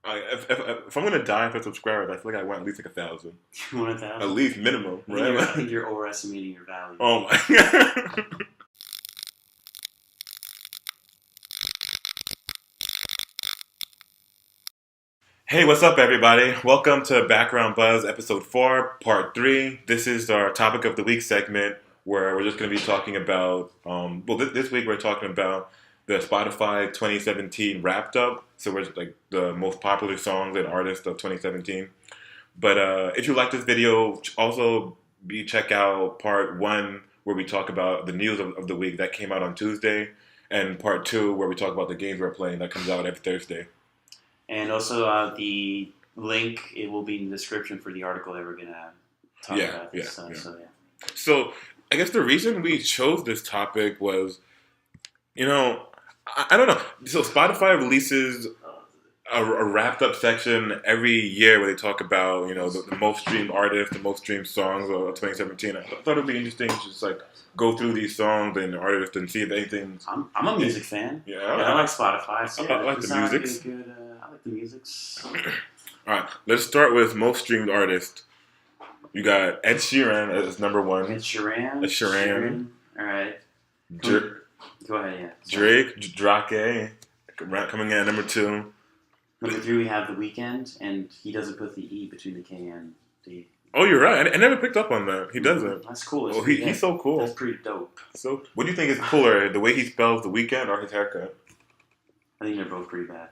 If I'm gonna die for subscribers, I feel like I want at least like 1,000, You want at 1,000? least minimum, I right? think you're overestimating your value. Oh my god. Hey, what's up, everybody? Welcome to Background Buzz, Episode 4, Part 3. This is our Topic of the Week segment where we're just going to be talking about, this week we're talking about the Spotify 2017 wrapped up. So we're like the most popular songs and artists of 2017. But if you like this video, also check out Part 1 where we talk about the news of the week that came out on Tuesday, and Part 2 where we talk about the games we're playing that comes out every Thursday. And also the link, it will be in the description for the article that we're going to talk about this stuff. Yeah. So, yeah. So I guess the reason we chose this topic was, I don't know. So Spotify releases a wrapped up section every year where they talk about, the most streamed artists, the most streamed songs of 2017. I thought it would be interesting to just like go through these songs and artists and see if anything. I'm a music fan. Yeah, I like Spotify. So I like the music. I like the music. All right, let's start with most streamed artist. You got Ed Sheeran as number one. Ed Sheeran. All right. Go ahead, yeah. Drake coming in at number 2. Number 3, we have The Weeknd, and he doesn't put the E between the K and the. Oh, you're right. I never picked up on that. He doesn't. That's cool. Oh, he's so cool. That's pretty dope. So, what do you think is cooler, the way he spells The Weeknd or his haircut? I think they're both pretty bad.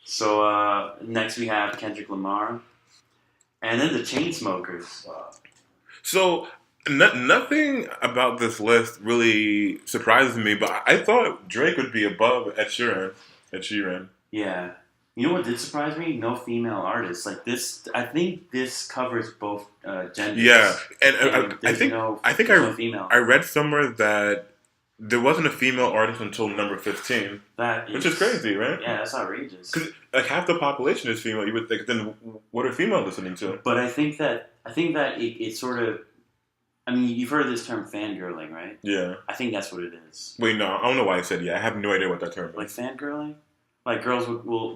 So next we have Kendrick Lamar, and then the Chainsmokers. So nothing about this list really surprises me, but I thought Drake would be above Ed Sheeran. Yeah. You know what did surprise me? No female artists like this. I think this covers both genders. Yeah, and I think no female. I read somewhere that there wasn't a female artist until number 15, which is crazy, right? Yeah, that's outrageous. Because like half the population is female. You would think, then what are females listening to? But I think that it sort of. I mean, you've heard of this term fangirling, right? Yeah. I think that's what it is. Wait, no, I don't know why I said yeah. I have no idea what that term is. Like fangirling? Like girls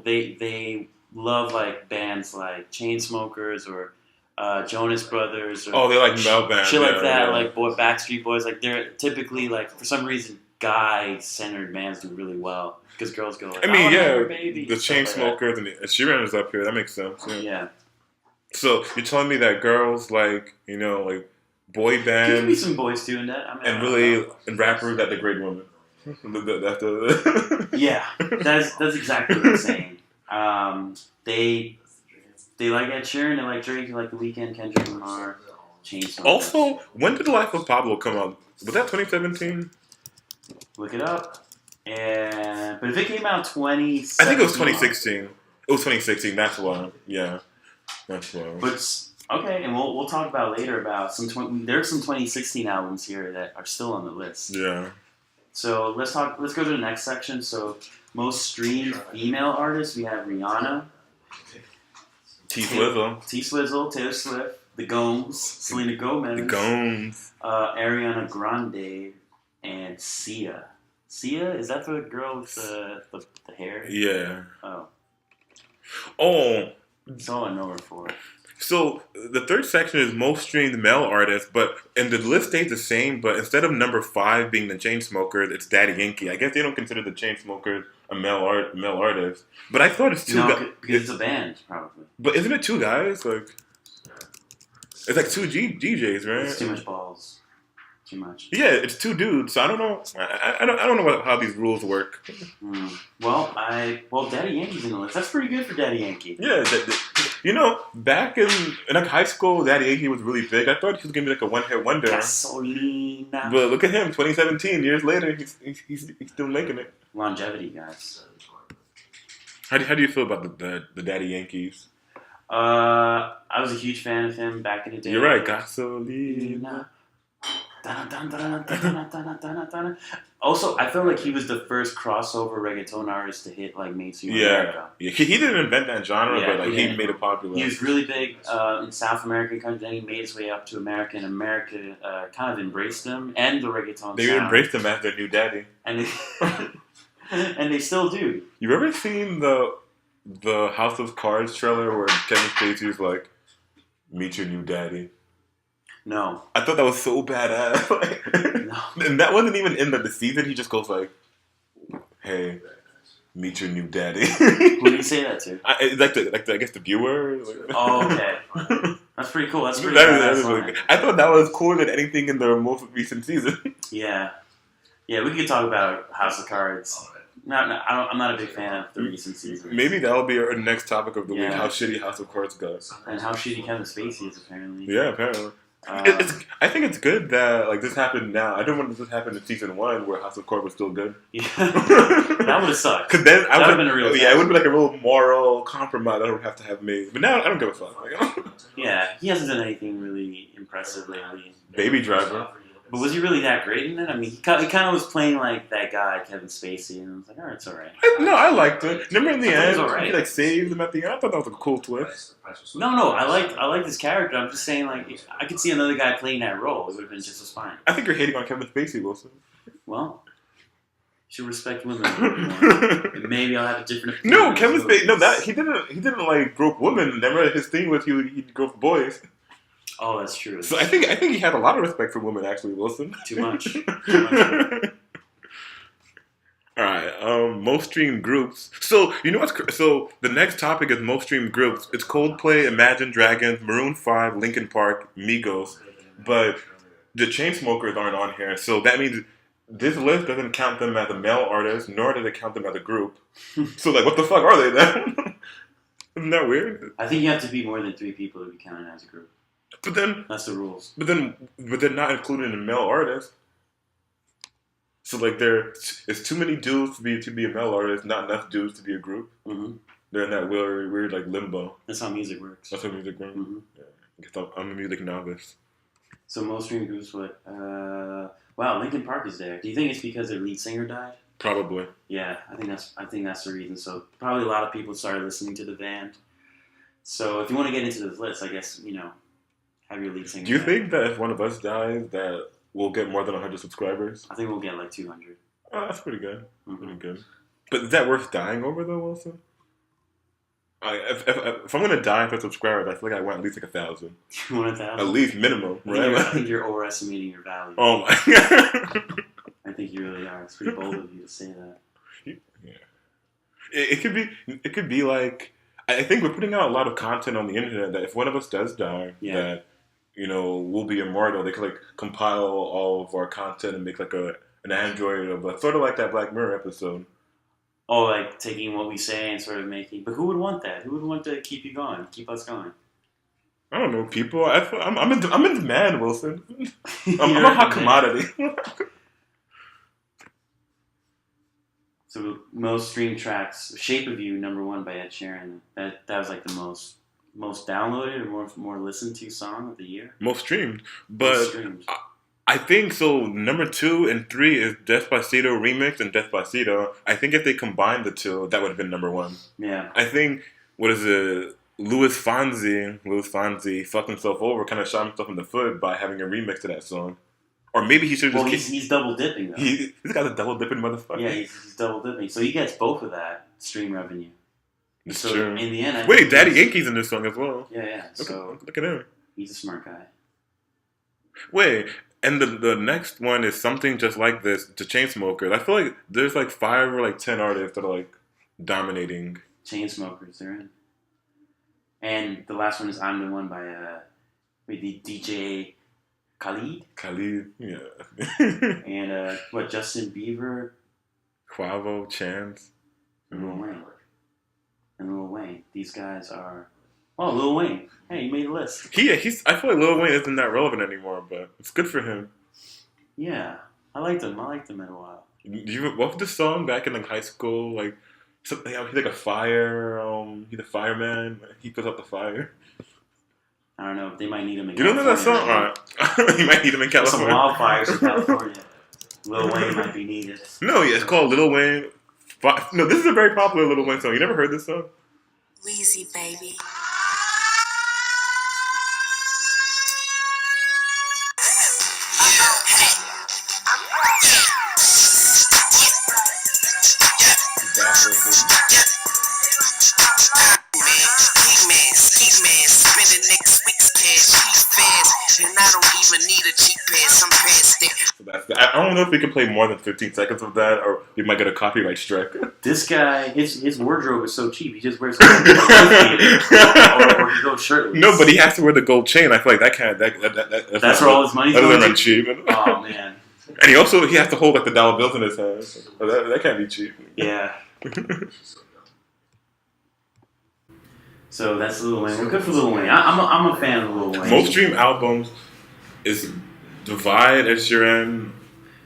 they love like bands like Chainsmokers or Jonas Brothers. Or they like male bands. Shit like that, like Backstreet Boys. Like they're typically like, for some reason, guy-centered bands do really well. Because girls go like, baby. The Chainsmokers and Sheeran is up here. That makes sense. Yeah. So you're telling me that girls like, like boy bands. There can be some boys doing that. And rappers that degrade women. Yeah, that's exactly what I'm saying. They like Ed Sheeran, they like Drake, they like The Weeknd, Kendrick Lamar, Chainsmokers. Also, when did The Life of Pablo come out? Was that 2017? Look it up. But if it came out 2017... I think it was 2016. It was 2016, that's why. Yeah, that's why. But... Okay, and we'll talk about later about there's some 2016 albums here that are still on the list. Yeah. So let's go to the next section. So most streamed female artists, we have Rihanna, T-Swizzle, Taylor Swift, The Gomes, Selena Gomez, Ariana Grande, and Sia. Sia, is that the girl with the hair? Yeah. Oh. That's all I know her for. So the third section is most streamed male artists, and the list stays the same, but instead of number 5 being the Chainsmokers, it's Daddy Yankee. I guess they don't consider the Chainsmokers a male artist, but I thought it's 2 guys. Because it's a band, probably. But isn't it 2 guys? Like, it's like 2 DJs, right? It's too much balls. Too much. Yeah, it's 2 dudes. So I don't know. I don't know how these rules work. Well, Daddy Yankee's in the list. That's pretty good for Daddy Yankee. Yeah. Back in like high school, Daddy Yankee was really big. I thought he was gonna be like a one-hit wonder. Gasolina. But look at him, 2017 years later, he's still making it. Longevity, guys. How do you feel about the Daddy Yankees? I was a huge fan of him back in the day. You're right, Gasolina. Also, I feel like he was the first crossover reggaeton artist to hit like mainstream America. Yeah, he didn't invent that genre, but he made it popular. He was really big in South American countries, and he made his way up to America, and America kind of embraced him and the reggaeton They sound. embraced him as their new daddy. And And they still do. You ever seen the House of Cards trailer where Kevin Spacey's like, "Meet your new daddy"? No. I thought that was so badass. No. And that wasn't even in the season. He just goes like, "Hey, meet your new daddy." Who did you say that to? I guess the viewer. Oh, okay. That's pretty cool. That's pretty that is badass really line. good. I thought that was cooler than anything in the most recent season. Yeah. Yeah, we could talk about House of Cards. No, I'm not a big fan of the recent seasons. Maybe that'll be our next topic of the week: Yeah. how shitty House of Cards goes. And how shitty Kevin Spacey is, apparently. Yeah, apparently. I think it's good that like this happened now. I don't want this to happen in season 1 where House of Cards was still good. Yeah, that would have sucked. Because then that would have been a real. Yeah, it would be like a real moral compromise I would have to have made. But now I don't give a fuck. Yeah, he hasn't done anything really impressive lately. Baby Driver. But was he really that great in it? I mean, he kind of was playing like that guy, Kevin Spacey, and I was like, all right, it's all right. I liked it. Remember in the end, right. he like saved him at the end. I thought that was a cool twist. No, I liked his character. I'm just saying, like, I could see another guy playing that role. It would have been just as fine. I think you're hating on Kevin Spacey, Wilson. Well, you should respect women. Maybe I'll have a different opinion. No, Kevin Spacey. No, that he didn't like grope women. Remember his thing was he'd grope boys. Oh, that's true. So I think he had a lot of respect for women, actually, Wilson. Too much. Too much. All right. Most streamed groups. So you know what's so the next topic is most streamed groups. It's Coldplay, Imagine Dragons, Maroon 5, Linkin Park, Migos, but the Chainsmokers aren't on here. So that means this list doesn't count them as a male artist, nor does it count them as a group. So like, what the fuck are they then? Isn't that weird? I think you have to be more than 3 people to be counted as a group. But then that's the rules. But they're not included in male artists. So like it's too many dudes to be a male artist, not enough dudes to be a group. Mm-hmm. They're in that weird like limbo. That's how music works. That's how music works. Mm-hmm. Yeah. I guess I'm a music novice. So most streamed groups, what? Wow, Linkin Park is there. Do you think it's because their lead singer died? Probably. Yeah, I think that's the reason. So probably a lot of people started listening to the band. So if you want to get into this list, I guess have your lead singer. Do you think that if one of us dies, that we'll get more than 100 subscribers? I think we'll get like 200. Oh, that's pretty good. Mm-hmm. Pretty good. But is that worth dying over, though, Wilson? If I'm gonna die for subscribers, I feel like I want at least like 1,000. You want 1,000? At least minimum, right? I think you're overestimating your value. Oh my god! I think you really are. It's pretty bold of you to say that. Yeah. It could be like. I think we're putting out a lot of content on the internet that if one of us does die, that we'll be immortal. They could like compile all of our content and make like an android of sort of like that Black Mirror episode. Oh, like taking what we say and sort of making. But who would want that? Who would want to keep you going? Keep us going? I don't know, people. I'm in demand, Wilson. I'm a hot commodity. So most streamed tracks, "Shape of You" #1 by Ed Sheeran. That was like the most downloaded or more listened to song of the year. Most streamed, but I think so. Number 2 and 3 is Despacito remix and Despacito. I think if they combined the two, that would have been #1. Yeah. I think what is it? Louis Fonzi fucked himself over, kind of shot himself in the foot by having a remix to that song. Or maybe he should just. Well, he's double dipping though. He's got a double dipping motherfucker. Yeah, he's double dipping, so he gets both of that stream revenue. It's so true. In the end, wait, Daddy Yankee's in this song as well. Yeah. Look at him. He's a smart guy. Wait, and the next one is something just like this, the Chainsmokers. I feel like there's like 5 or like 10 artists that are like dominating. Chainsmokers, they're in. And the last one is "I'm the One" by the DJ Khalid, yeah. And Justin Bieber, Quavo, Chance, and Lil Wayne. These guys are. Oh, Lil Wayne. Hey, you made a list. I feel like Lil Wayne isn't that relevant anymore, but it's good for him. Yeah, I liked him in a while. What was the song back in like high school? Like something. He's like a fire. He's a fireman. He puts out the fire. I don't know. They might need him in California. You don't know that song? Alright. You might need him in California. Some wildfires in California. Lil Wayne might be needed. No, yeah, it's called Lil Wayne. No, this is a very popular Lil Wayne song. You never heard this song? Weezy, baby. Spending next week's cash, he fast, and I don't even need a cheap pass. I'm past that. So I don't know if we can play more than 15 seconds of that, or we might get a copyright strike. This guy, his wardrobe is so cheap. He just wears or he goes shirtless. No, but he has to wear the gold chain. I feel like that's where all his money's going. That doesn't to? run cheap. Oh man. And he has to hold like the dollar bills in his hands. So that can't be cheap. Yeah. So that's Lil Wayne. We're good for Lil Wayne. I'm a fan of Lil Wayne. Most streamed albums is Divide, Ed Sheeran,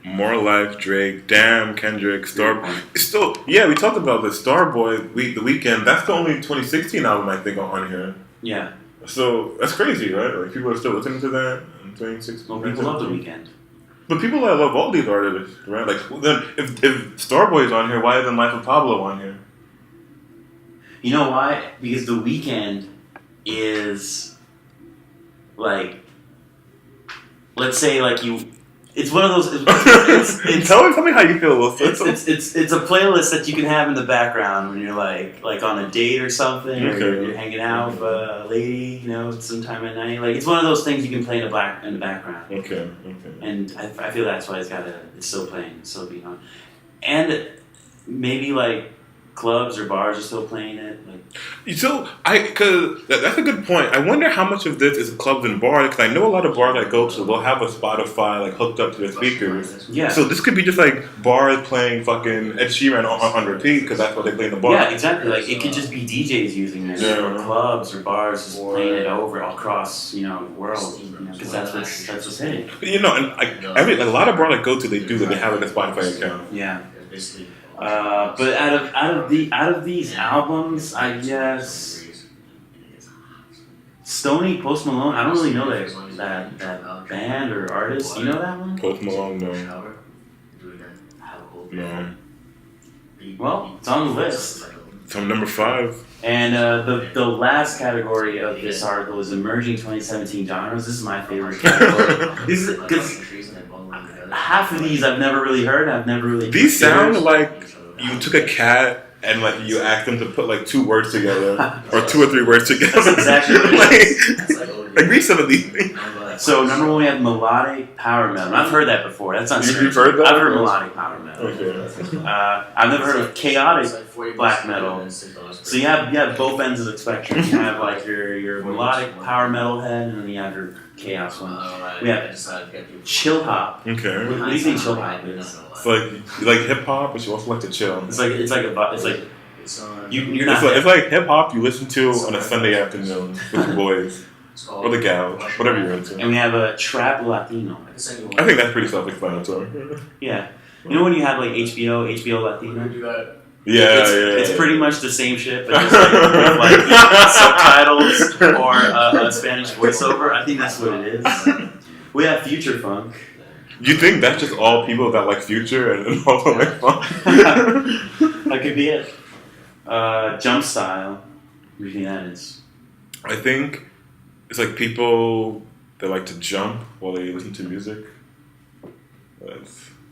More Life, Drake, Damn, Kendrick, Starboy. It's still, yeah, we talked about the Starboy, The Weeknd. That's the only 2016 album I think on here. Yeah. So that's crazy, right? Like people are still listening to that in 2016. Well, people love The Weeknd. But people that love all these artists, right? Like, then if Starboy's on here, why isn't Life of Pablo on here? You know why? Because The Weeknd is like, let's say like you. It's one of those. Tell me how you feel, Wilson. It's a playlist that you can have in the background when you're like on a date or something, or you're hanging out with a lady, sometime at night. Like it's one of those things you can play in the background. Okay. And I feel that's why it's still playing, it's still being on, and maybe like clubs or bars are still playing it. So because that's a good point. I wonder how much of this is clubs and bars. Because I know a lot of bars I go to will have a Spotify like hooked up to their speakers. Yeah. So this could be just like bars playing fucking Ed Sheeran on repeat because that's what they play in the bar. Yeah, exactly. Like it could just be DJs using it, or clubs or bars just playing it over all across the world. Because that's what's hitting. And a lot of bars I go to, they have like a Spotify account. Yeah. But out of these albums, I guess Stoney, Post Malone. I don't really know that band or artist. You know that one? Post Malone, no. Well, it's on the list. It's on number 5. And the last category of this article is emerging 2017 genres. This is my favorite category. Because half of these I've never really heard. I've never really. These sound like you took a cat and like you asked them to put like 2 words together or 2 or 3 words together. That's exactly what it is. like read some of these things. So number 1 we have melodic power metal. I've heard that before. That's not You've heard that? I've heard melodic power metal. Okay. I've never heard of chaotic black metal. So you have both ends of the spectrum. You have like your melodic power metal head, and then you have your chaos one. We have chill hop. Okay. What do you think chill hop is? It's like you like hip hop, but you also like to chill. It's like you're not. It's like hip hop you listen to on a Sunday afternoon with your boys or the gals, whatever you're into. And we have a trap Latino. I think that's pretty self-explanatory. Yeah. You know when you have like HBO Latino? Yeah, It's pretty much the same shit, but just like, with like subtitles or a Spanish voiceover. I think that's what it is. We have Future Funk. You think that's just all people that like Future and also like funk? That could be it. Jump Style. What do you think that is? I think it's like people that like to jump while they listen to music. What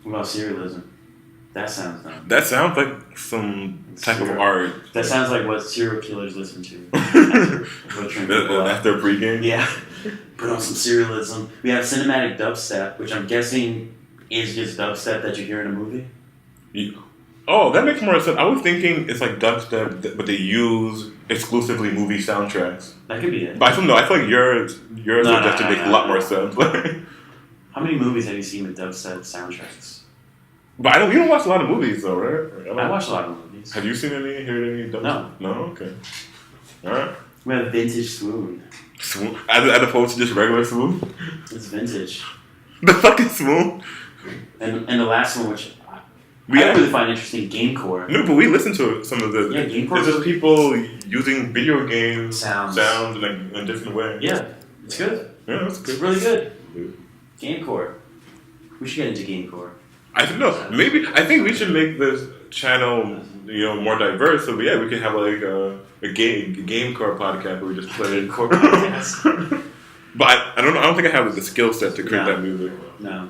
about serialism? That sounds dumb. That sounds like some type of art. That sounds like what serial killers listen to. That's their pregame? Yeah. Put on some serialism. We have cinematic dubstep, which I'm guessing is just dubstep that you hear in a movie. Oh, that makes more sense. I was thinking it's like dubstep, but they use exclusively movie soundtracks. That could be it. But I don't know. I feel like yours suggestion makes a lot more sense. How many movies have you seen with dubstep soundtracks? But you don't watch a lot of movies, though, right? I watch a lot of movies. Have you seen any? Heard any? No. No. Okay. All right. We have vintage swoon. Swoon, as opposed to just regular swoon. It's vintage. The fucking swoon. And the last one, which I really find interesting, Gamecore. No, but we listen to some of the. Yeah, Gamecore. It's just people using video game sounds in a different way. Yeah, it's good. Yeah, that's good. It's really good. Gamecore. We should get into Gamecore. I don't know. Maybe I think we should make this channel, more diverse. So yeah, we could have like a Gamecore podcast where we just play Gamecore podcast. But I don't know. I don't think I have the skill set to create that music. No.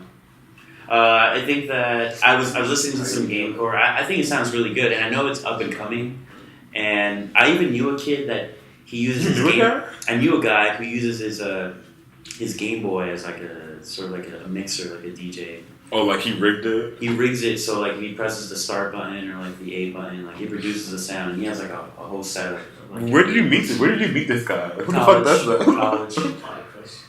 I think that I was listening to some gamecore. I think it sounds really good, and I know it's up and coming. And I even knew a kid that he uses his game. I knew a guy who uses his Game Boy as like a sort of like a mixer, like a DJ. Oh, like he rigged it? He rigs it so like if he presses the start button or like the A button, like it produces a sound. And he has like a whole set of. Like, Where did you meet this guy? Like, who the fuck does that? College.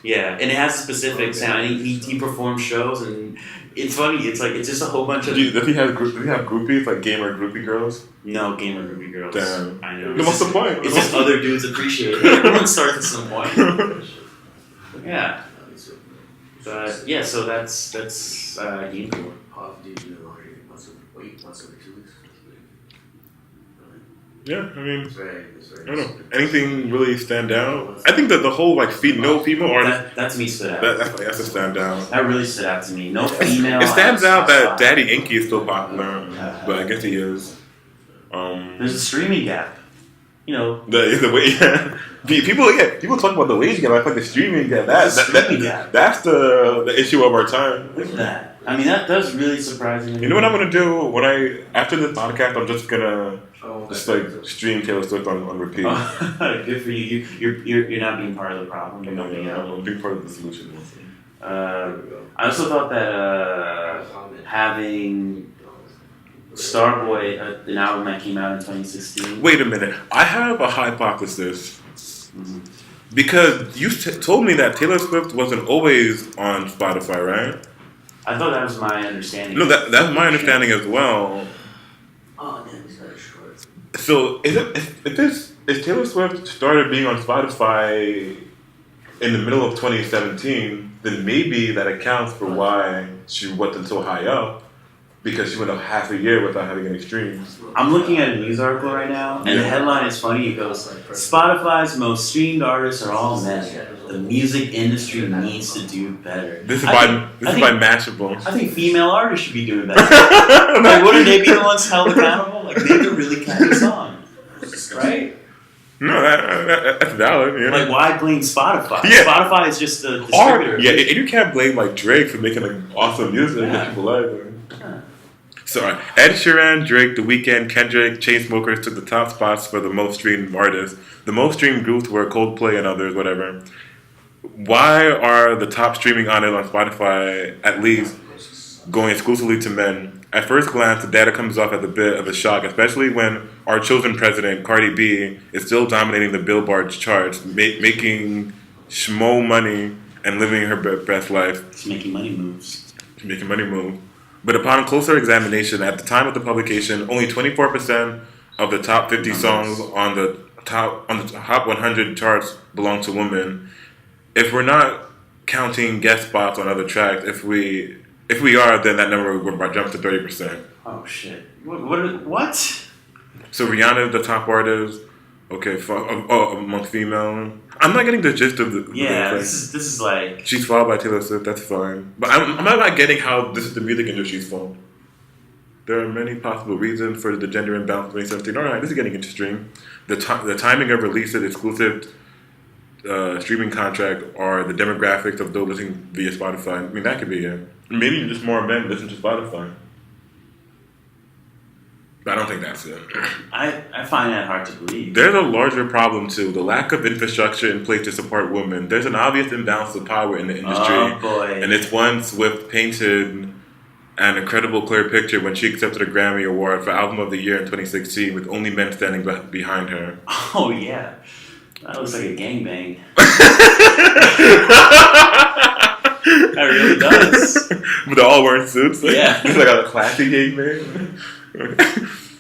Yeah, and it has a specific sound. And he performs shows, and it's funny. It's like it's just a whole bunch of. Does he have groupies like gamer groupie girls? No gamer groupie girls. Damn. I know. Then what's the point? It's just other dudes appreciate it. Everyone starts at some point. Yeah. But yeah, so that's gamecore. How often do you do it? Once every 2 weeks? Yeah, I mean, It's very I don't know. Anything really stand out? I think that the whole like no female artist. That's me stood out. That's a stand out. That really stood out to me. No female. It stands out that Daddy Yankee is still popular, but I guess he is. There's a streaming gap. You know. The way people talk about the wage gap. I feel like the streaming gap. That's the issue of our time. Look at that. I mean, that's really surprising. You know what I'm gonna do after this podcast? I'm just gonna just like stream Taylor Swift on repeat. Good for you. You're not being part of the problem. You're not being I'm being part of the solution. I also thought that having Starboy, an album that came out in 2016. Wait a minute. I have a hypothesis. Because you told me that Taylor Swift wasn't always on Spotify, right? I thought that was my understanding. No, that's my understanding as well. Oh, damn, he's got a short. So if Taylor Swift started being on Spotify in the middle of 2017, then maybe that accounts for why she wasn't so high up. Because she went a half a year without having any streams. I'm looking at a news article right now, and the headline is funny. It goes, Spotify's most streamed artists are all men. The music industry needs to do better. This is by Mashable. I think female artists should be doing better. Like, wouldn't they be the ones held accountable? Like, make a really catchy song. Right? No, that's valid. Yeah. Like, why blame Spotify? Yeah. Spotify is just a distributor. And you can't blame like Drake for making like awesome music that people like. So Ed Sheeran, Drake, The Weeknd, Kendrick, Chainsmokers took the top spots for the most streamed artists. The most streamed groups were Coldplay and others, whatever. Why are the top streaming artists on Spotify at least going exclusively to men? At first glance, the data comes off as a bit of a shock, especially when our chosen president, Cardi B, is still dominating the Billboard charts, making schmo money and living her best life. She's making money moves. Making money move. But upon closer examination, at the time of the publication, only 24% of the top 50 songs on the top 100 charts belong to women. If we're not counting guest spots on other tracks, if we are, then that number would jump to 30%. Oh shit! What? So Rihanna is the top artist. Okay, among female. I'm not getting the gist of the. Yeah, this is like. She's followed by Taylor Swift. That's fine, but I'm not getting how this is the music industry's fault. There are many possible reasons for the gender imbalance in 2017. All right, this is getting interesting. The timing of releases, exclusive streaming contract, or the demographics of those listening via Spotify. I mean, that could be it. Maybe just more men listen to Spotify. But I don't think that's it. I find that hard to believe. There's a larger problem too: the lack of infrastructure in place to support women. There's an obvious imbalance of power in the industry, and it's one Swift painted an incredible clear picture when she accepted a Grammy Award for Album of the Year in 2016, with only men standing behind her. Oh yeah, that looks like a gangbang. That really does. But they're all wearing suits. Yeah, it's like a classy gangbang.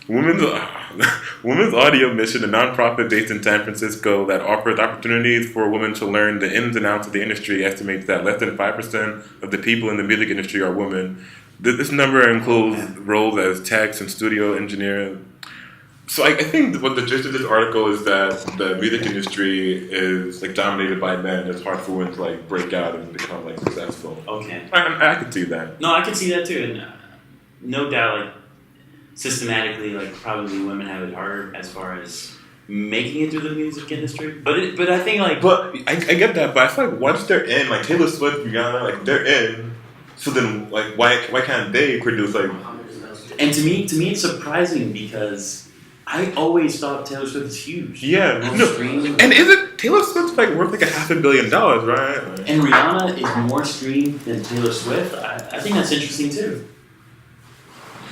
Women's Audio Mission, a nonprofit based in San Francisco that offers opportunities for women to learn the ins and outs of the industry, estimates that less than 5% of the people in the music industry are women. This number includes roles as techs and studio engineers. So I think what the gist of this article is that the music industry is like dominated by men. It's hard for women to like break out and become like successful. Okay, I can see that. No, I can see that too, and no doubt, like systematically, like probably women have it harder as far as making it through the music industry. But I think like, but I get that. But I feel like once they're in, like Taylor Swift, Rihanna, like they're in. So then, like, why can't they produce like? And to me, it's surprising because I always thought Taylor Swift was huge. Yeah, Most no. streamed. And isn't Taylor Swift like worth like $500 million, right? And Rihanna is more streamed than Taylor Swift. I think that's interesting too.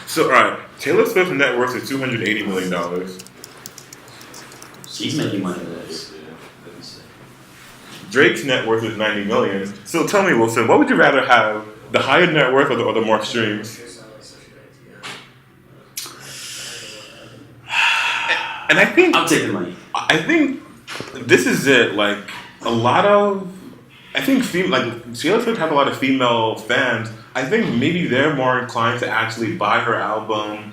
So, all right, Taylor Swift's net worth is $280 million. She's making money with this. Drake's net worth is $90 million. So tell me, Wilson, what would you rather have, the higher net worth or the more streams? And I think I'm taking money. I think this is it. Like a lot of, I think Taylor Swift have a lot of female fans. I think maybe they're more inclined to actually buy her album,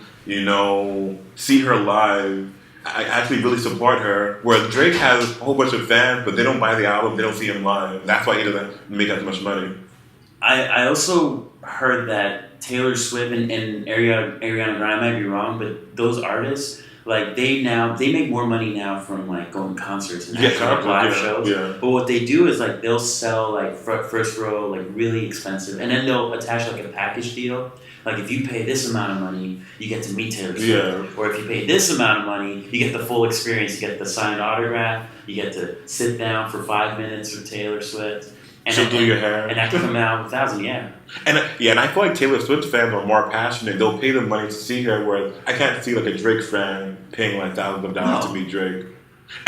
see her live. I actually really support her. Whereas Drake has a whole bunch of fans, but they don't buy the album, they don't see him live. That's why he doesn't make as much money. I also heard that Taylor Swift and Ariana Grande, I might be wrong, but those artists, like they make more money now from like going to concerts and live shows. Yeah. But what they do is like they'll sell like first row like really expensive, and then they'll attach like a package deal. Like if you pay this amount of money, you get to meet Taylor Swift. Yeah. Or if you pay this amount of money, you get the full experience. You get the signed autograph. You get to sit down for 5 minutes with Taylor Swift. And she'll do your hair. And after coming out with 1,000, yeah. And I feel like Taylor Swift fans are more passionate. They'll pay the money to see her, whereas I can't see like a Drake fan paying like thousands of dollars to meet Drake.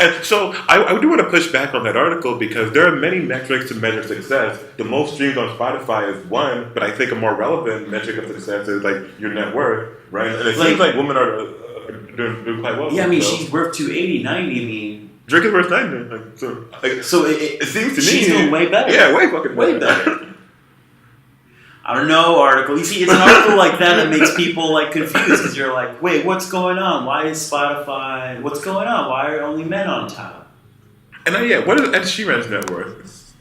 And so I do want to push back on that article because there are many metrics to measure success. The most streams on Spotify is one, but I think a more relevant metric of success is like your net worth, right? And it seems like women are doing quite well. Yeah, I mean, she's worth 280, 90. I mean, Drake is worth 90. So it seems to me she's doing way better. Yeah, way better. I don't know, article. You see, it's an article like that makes people like confused because you're like, wait, what's going on? Why is Spotify? What's going on? Why are only men on top? And what is Ed Sheeran's net worth?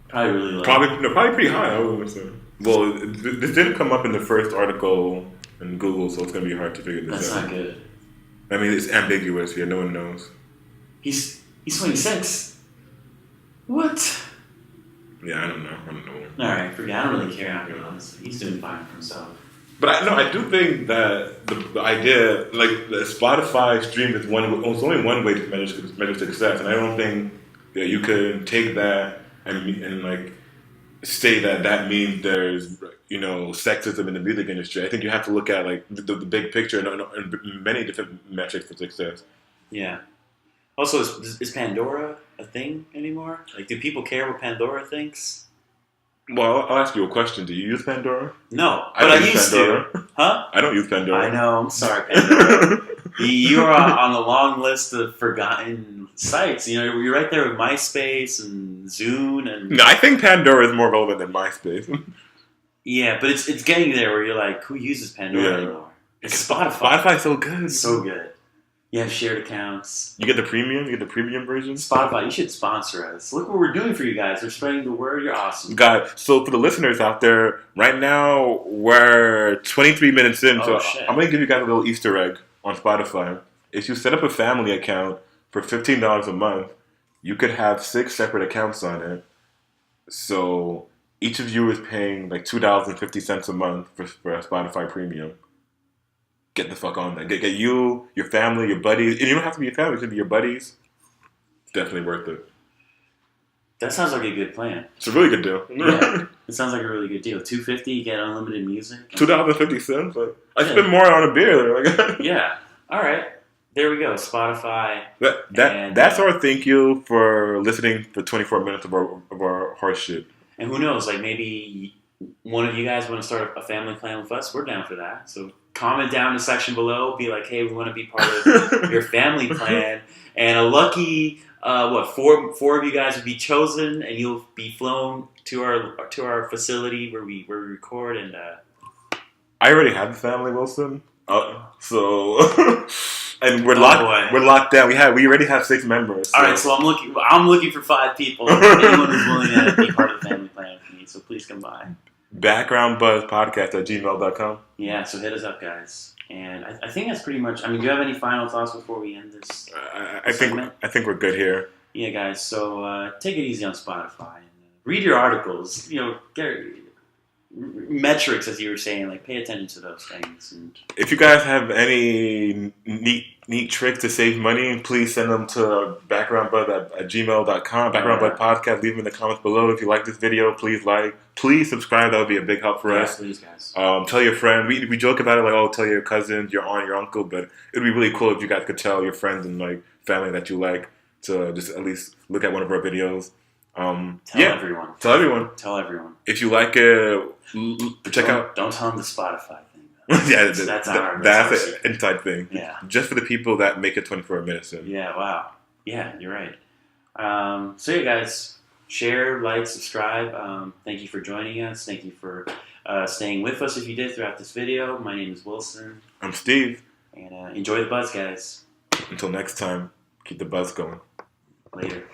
Probably really low. Probably pretty high. I would say. Well, this didn't come up in the first article in Google, so it's going to be hard to figure this out. That's not good. I mean, it's ambiguous here. No one knows. He's 26. What? Yeah, I don't know. All right, forget. I don't really care. I'll be honest. He's doing fine for himself. But I do think that the idea, like the Spotify stream, is it's only one way to measure success, and I don't think that you could take that and like say that means there's sexism in the music industry. I think you have to look at like the big picture and many different metrics for success. Yeah. Also, is Pandora a thing anymore? Like, do people care what Pandora thinks? Well, I'll ask you a question. Do you use Pandora? No, but I used to. Huh? I don't use Pandora. I know. I'm sorry, Pandora. You are on the long list of forgotten sites. You're right there with MySpace and Zune and. No, I think Pandora is more relevant than MySpace. Yeah, but it's getting there where you're like, who uses Pandora anymore? It's Spotify. Spotify's so good. It's so good. You have shared accounts. You get the premium. You get the premium version. Spotify, you should sponsor us. Look what we're doing for you guys. We're spreading the word. You're awesome. God, so for the listeners out there, right now we're 23 minutes in. So I'm going to give you guys a little Easter egg on Spotify. If you set up a family account for $15 a month, you could have 6 separate accounts on it. So each of you is paying like $2.50 a month for a Spotify premium. Get the fuck on that. Get you, your family, your buddies. And you don't have to be your family. It could be your buddies. It's definitely worth it. That sounds like a good plan. It's a really good deal. Yeah, it sounds like a really good deal. $2.50, you get unlimited music. $2.50. Like, I spend more on a beer. Yeah. All right. There we go. Spotify. That's our thank you for listening for 24 minutes of our horse shit. And who knows? Like maybe one of you guys want to start a family plan with us. We're down for that. So comment down in the section below. Be like, hey, we want to be part of your family plan. And a lucky, four of you guys would be chosen, and you'll be flown to our facility where we record. And I already have a family, Wilson. So and we're locked down. We already have 6 members. So. All right, so I'm looking for 5 people. Anyone who's willing to be part of the family plan with me. So please come by. backgroundbuzzpodcast@gmail.com. Yeah, so hit us up, guys. And I think that's pretty much. I mean, do you have any final thoughts before we end this? I think we're good here. Yeah, guys. So take it easy on Spotify. And, read your articles. Get metrics, as you were saying. Like, pay attention to those things. And if you guys have any neat tricks to save money, please send them to backgroundbud@gmail.com. Backgroundbud podcast. Leave them in the comments below. If you like this video, please please subscribe. That would be a big help for us. Please, guys. Tell your friend. We joke about it like, oh, tell your cousins, your aunt, your uncle, but it would be really cool if you guys could tell your friends and like family that you like to just at least look at one of our videos. Tell everyone. Tell everyone. Tell everyone. If you like it, check out. Don't tell them the Spotify thing. Yeah, that's an inside thing. Yeah. Just for the people that make it 24 minutes in. Yeah, wow. Yeah, you're right. So yeah, guys, share, like, subscribe. Thank you for joining us. Thank you for staying with us if you did throughout this video. My name is Wilson. I'm Steve. And enjoy the buzz, guys. Until next time, keep the buzz going. Later.